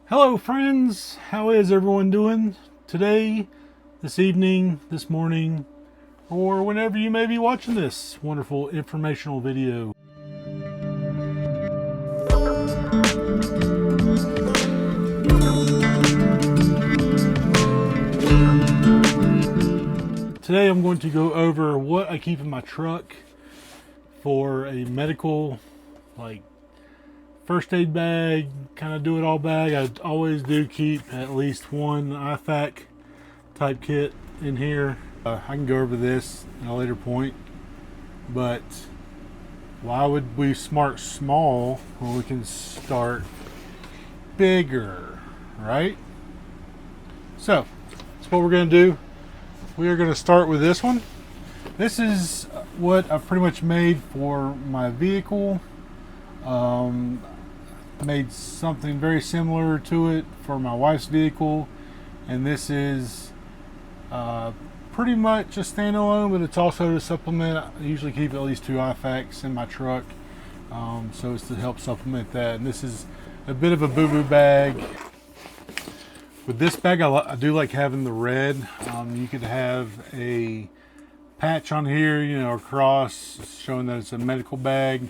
Hello friends, how is everyone doing today, this evening, this morning, or whenever you may be watching this wonderful informational video. Today I'm going to go over what I keep in my truck for a medical, like first aid bag, kind of do it all bag. I always do keep at least one IFAK type kit in here. I can go over this at a later point, but why would we start small when we can start bigger, right? So that's what we're going to do. We are going to start with this one. This is what I've pretty much made for my vehicle. Made something very similar to it for my wife's vehicle, and this is pretty much a standalone, but it's also to supplement. I usually keep at least 2 IFAKs in my truck, so it's to help supplement that. And this is a bit of a boo-boo bag. With this bag, I do like having the red. You could have a patch on here, you know, across showing that it's a medical bag.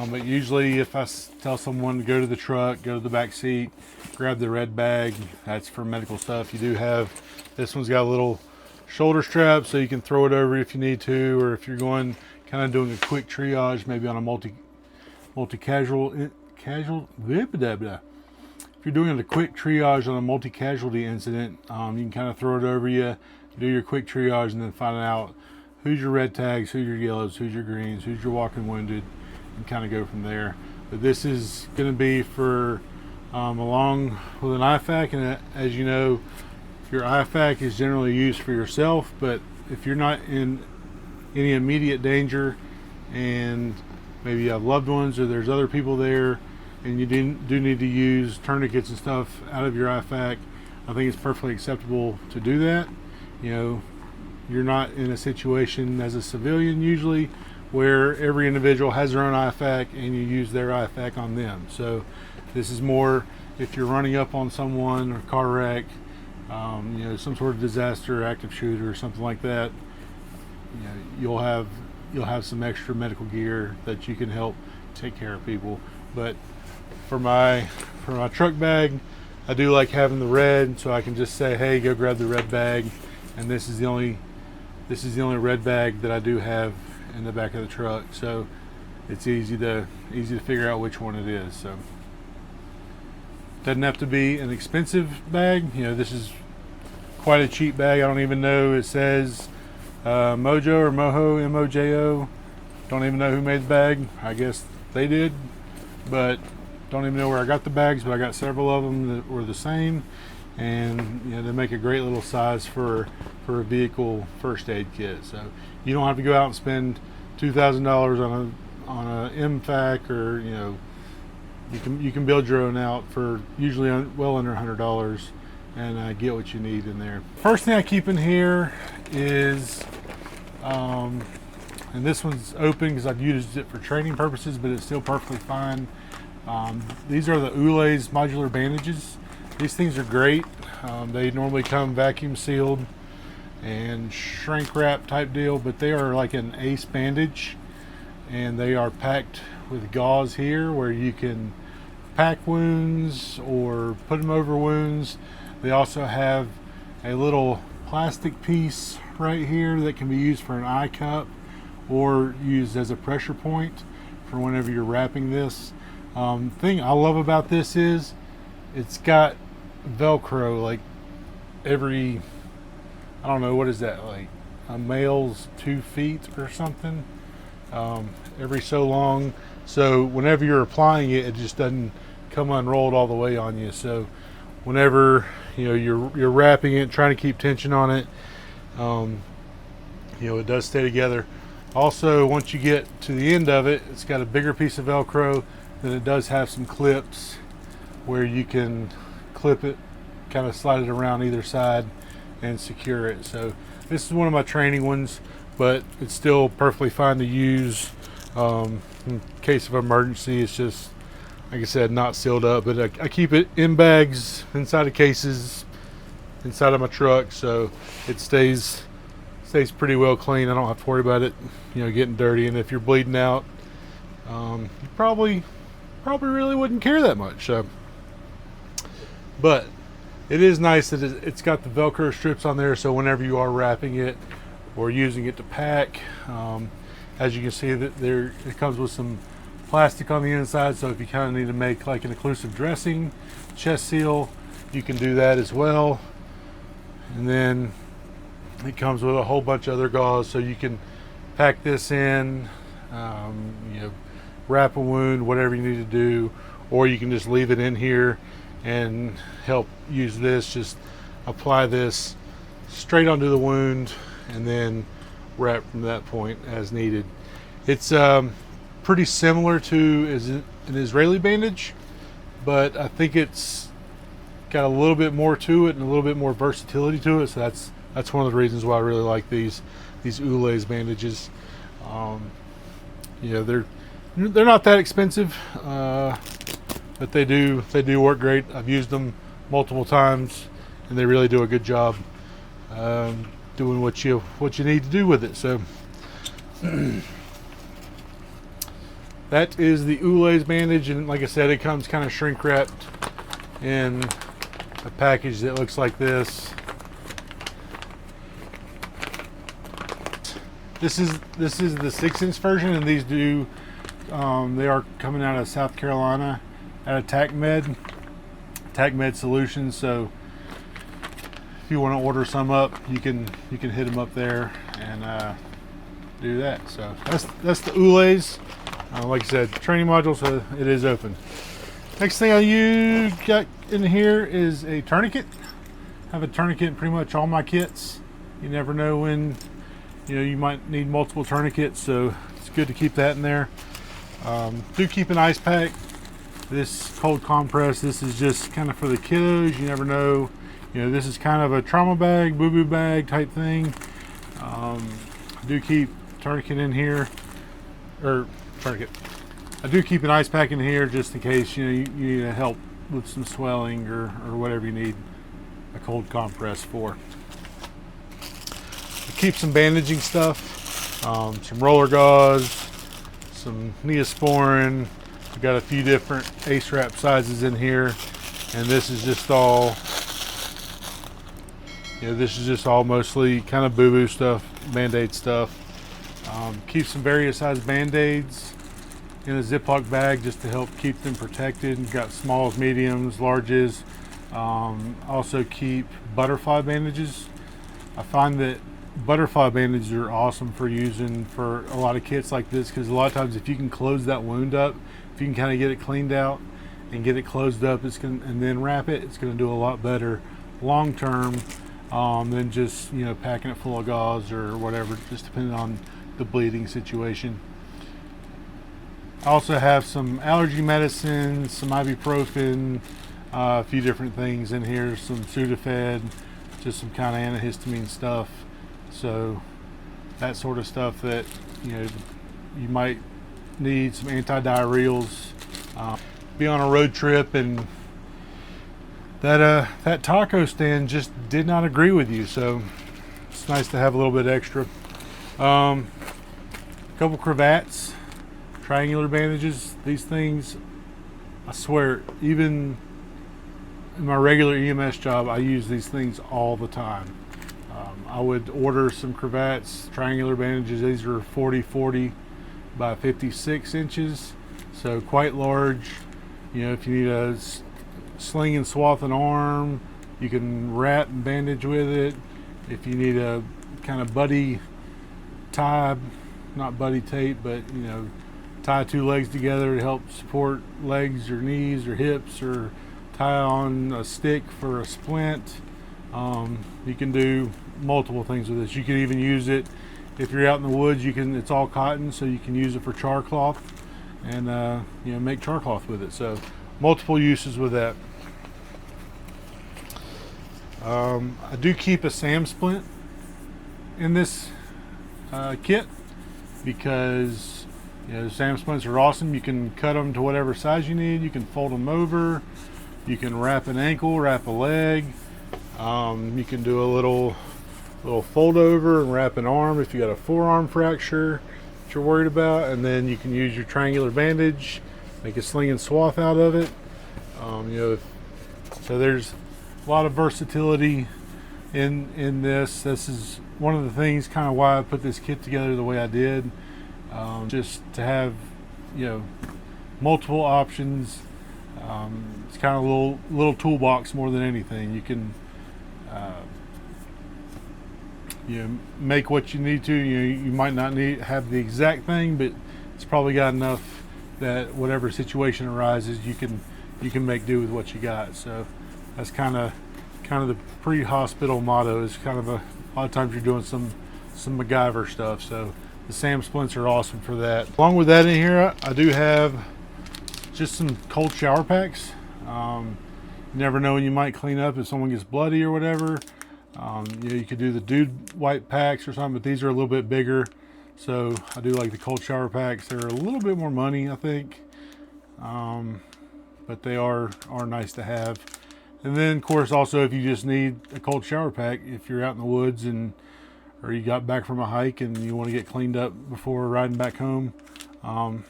But usually if I tell someone to go to the truck, go to the back seat, grab the red bag, that's for medical stuff. You do have, this one's got a little shoulder strap so you can throw it over if you need to, or if you're going kind of doing a quick triage, maybe on a multi-casual, if you're doing a quick triage on a multi-casualty incident, you can kind of throw it over you, do your quick triage, and then find out who's your red tags, who's your yellows, who's your greens, who's your walking wounded, and kind of go from there. But this is going to be for along with an IFAK, and as you know, your IFAK is generally used for yourself, but if you're not in any immediate danger and maybe you have loved ones or there's other people there and you do need to use tourniquets and stuff out of your IFAK, I think it's perfectly acceptable to do that. You know, you're not in a situation as a civilian usually where every individual has their own IFAK and you use their IFAK on them. So this is more if you're running up on someone or car wreck, you know, some sort of disaster, active shooter or something like that. You know, you'll have some extra medical gear that you can help take care of people. But for my truck bag, I do like having the red, so I can just say, hey, go grab the red bag. And this is the only red bag that I do have in the back of the truck, so it's easy to figure out which one it is. So doesn't have to be an expensive bag. You know, this is quite a cheap bag. I don't even know, it says Mojo or Moho, M-O-J-O. Don't even know who made the bag. I guess they did, but don't even know where I got the bags, but I got several of them that were the same, and you know, they make a great little size for a vehicle first aid kit. So you don't have to go out and spend $2,000 on a MFAK, or you know, you can build your own out for usually well under $100 and get what you need in there. First thing I keep in here is and this one's open because I've used it for training purposes, but it's still perfectly fine. These are the Ule's modular bandages. These things are great. They normally come vacuum sealed and shrink wrap type deal, but they are like an ACE bandage, and they are packed with gauze here where you can pack wounds or put them over wounds. They also have a little plastic piece right here that can be used for an eye cup or used as a pressure point for whenever you're wrapping this. Thing I love about this is it's got Velcro like every, I don't know, what is that, like a male's 2 feet or something, every so long, so whenever you're applying it, it just doesn't come unrolled all the way on you. So whenever you know you're wrapping it, trying to keep tension on it, you know, it does stay together. Also, once you get to the end of it, it's got a bigger piece of Velcro, then it does have some clips where you can clip it, kind of slide it around either side and secure it. So this is one of my training ones, but it's still perfectly fine to use in case of emergency. It's just like I said, not sealed up, but I keep it in bags, inside of cases, inside of my truck, so it stays pretty well clean. I don't have to worry about it, getting dirty. And if you're bleeding out, you probably really wouldn't care that much. But it is nice that it's got the Velcro strips on there, so whenever you are wrapping it or using it to pack, as you can see, that it comes with some plastic on the inside, so if you kind of need to make like an occlusive dressing chest seal, you can do that as well. And then it comes with a whole bunch of other gauze, so you can pack this in, wrap a wound, whatever you need to do, or you can just leave it in here and help use this. Just apply this straight onto the wound and then wrap from that point as needed. It's pretty similar to an Israeli bandage, but I think it's got a little bit more to it and a little bit more versatility to it. So that's one of the reasons why I really like these Ule's bandages. They're not that expensive, but they do work great. I've used them multiple times, and they really do a good job doing what you need to do with it. So that is the Ule's bandage, and like I said, it comes kind of shrink wrapped in a package that looks like this. This is the 6-inch version, and these they are coming out of South Carolina at TacMed Solutions. So if you want to order some up, you can hit them up there and do that. So that's the Ule's. Like I said, training module, so it is open. Next thing I got in here is a tourniquet. I have a tourniquet in pretty much all my kits. You never know when you might need multiple tourniquets, so it's good to keep that in there. Do keep an ice pack. This cold compress, this is just kind of for the kiddos. You never know. This is kind of a trauma bag, boo-boo bag type thing. I do keep tourniquet in here, or tourniquet. I do keep an ice pack in here just in case you need help with some swelling or whatever you need a cold compress for. I keep some bandaging stuff, some roller gauze, some Neosporin. I've got a few different Ace Wrap sizes in here, and this is just all mostly kind of boo-boo stuff, Band-Aid stuff. Keep some various size Band-Aids in a Ziploc bag just to help keep them protected. You've got smalls, mediums, larges. Also keep butterfly bandages. I find that butterfly bandages are awesome for using for a lot of kits like this, because a lot of times if you can close that wound up, if you can kind of get it cleaned out and get it closed up, and then wrap it, it's going to do a lot better long term than just packing it full of gauze or whatever, just depending on the bleeding situation. I also have some allergy medicine, some ibuprofen, a few different things in here, some Sudafed, just some kind of antihistamine stuff. So that sort of stuff that you might need, some antidiarrheals. Be on a road trip and that taco stand just did not agree with you, so it's nice to have a little bit extra. A couple cravats, triangular bandages. These things, I swear, even in my regular EMS job, I use these things all the time. I would order some cravats, triangular bandages. These are 40 by 56 inches, so quite large. If you need a sling and swath an arm, you can wrap and bandage with it. If you need a kind of buddy tie, not buddy tape, but tie two legs together to help support legs or knees or hips, or tie on a stick for a splint. You can do multiple things with this. You can even use it if you're out in the woods. It's all cotton, so you can use it for char cloth and make char cloth with it. So multiple uses with that. I do keep a SAM splint in this kit, because You know, the SAM splints are awesome. You can cut them to whatever size you need. You can fold them over. You can wrap an ankle, wrap a leg. You can do a little fold over and wrap an arm if you got a forearm fracture that you're worried about, and then you can use your triangular bandage, make a sling and swath out of it. You know, so there's a lot of versatility in this. This is one of the things kind of why I put this kit together the way I did, just to have, you know, multiple options. It's kind of a little toolbox more than anything. You can you know, make what you need to. You know, you might not have the exact thing, but it's probably got enough that whatever situation arises, you can make do with what you got. So that's kind of the pre-hospital motto. Is kind of a lot of times you're doing some MacGyver stuff. So the SAM splints are awesome for that. Along with that in here, I do have just some cold shower packs. You never know when you might clean up if someone gets bloody or whatever. You know, you could do the dude wipe packs or something, but these are a little bit bigger. So I do like the cold shower packs. They're a little bit more money, I think, but they are nice to have. And then, of course, also if you just need a cold shower pack, if you're out in the woods or you got back from a hike and you want to get cleaned up before riding back home,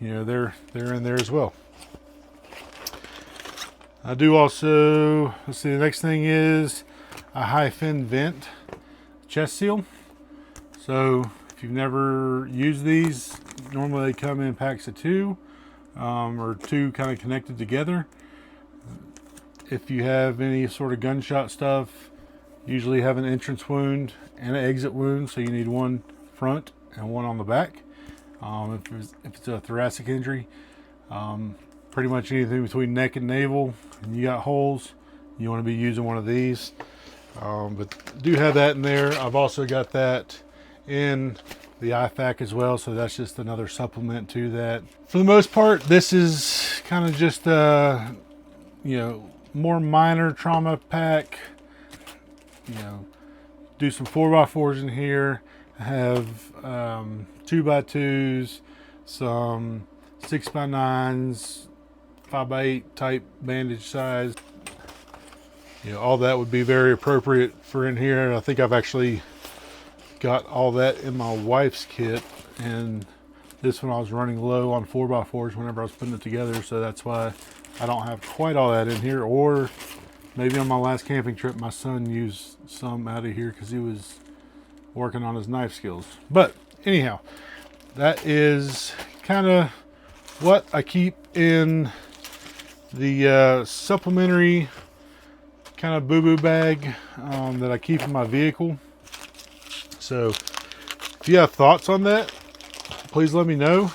you know, they're in there as well. I do also, let's see, the next thing is a high fin vent chest seal. So if you've never used these, normally they come in packs of 2, or 2 kind of connected together. If you have any sort of gunshot stuff, usually have an entrance wound and an exit wound, so you need one front and one on the back. If it's a thoracic injury, pretty much anything between neck and navel, and you got holes, you want to be using one of these. But do have that in there. I've also got that in the IFAK as well, so that's just another supplement to that. For the most part, this is kind of just a, you know, more minor trauma pack. You know, do some 4x4s in here. I have 2x2s, some 6x9s, 5x8 type bandage size. You know, all that would be very appropriate for in here. And I think I've actually got all that in my wife's kit, and this one I was running low on 4x4s whenever I was putting it together, so that's why I don't have quite all that in here. Or maybe on my last camping trip my son used some out of here because he was working on his knife skills. But anyhow, that is kind of what I keep in the supplementary kind of boo-boo bag that I keep in my vehicle. So if you have thoughts on that, please let me know.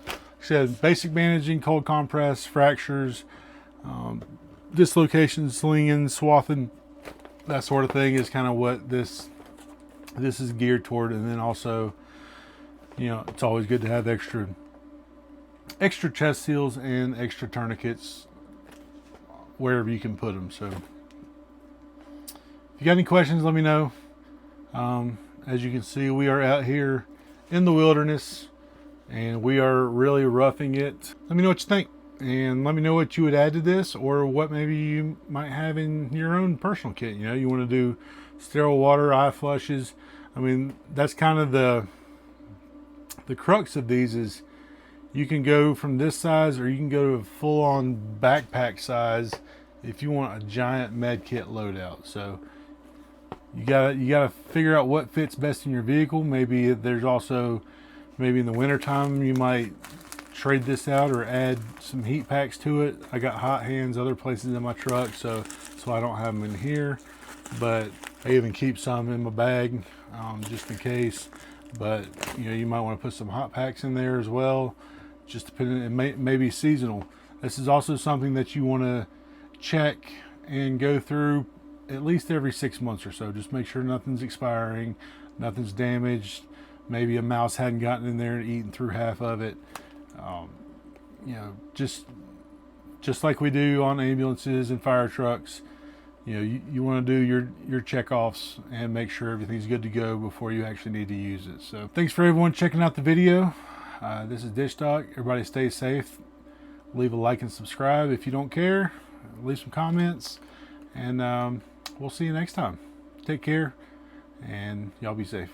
Like I said, basic bandaging, cold compress, fractures, dislocation, slinging, swathing, that sort of thing is kind of what this is geared toward. And then also, you know, it's always good to have extra chest seals and extra tourniquets wherever you can put them. So if you got any questions, let me know. As you can see, we are out here in the wilderness and we are really roughing it. Let me know what you think, and let me know what you would add to this, or what maybe you might have in your own personal kit. You know, you want to do sterile water, eye flushes. I mean, that's kind of the crux of these, is you can go from this size or you can go to a full-on backpack size if you want a giant med kit loadout. So you gotta figure out what fits best in your vehicle. Maybe there's also, maybe in the wintertime you might trade this out or add some heat packs to it. I got hot hands other places in my truck, so I don't have them in here, but I even keep some in my bag just in case. But you know, you might want to put some hot packs in there as well, just depending. It may be seasonal. This is also something that you want to check and go through at least every 6 months or so. Just make sure nothing's expiring, nothing's damaged. Maybe a mouse hadn't gotten in there and eaten through half of it. You know, just like we do on ambulances and fire trucks. You know, you want to do your checkoffs and make sure everything's good to go before you actually need to use it. So thanks for everyone checking out the video. This is Dish Talk. Everybody stay safe. Leave a like and subscribe if you don't care. Leave some comments, and we'll see you next time. Take care, and y'all be safe.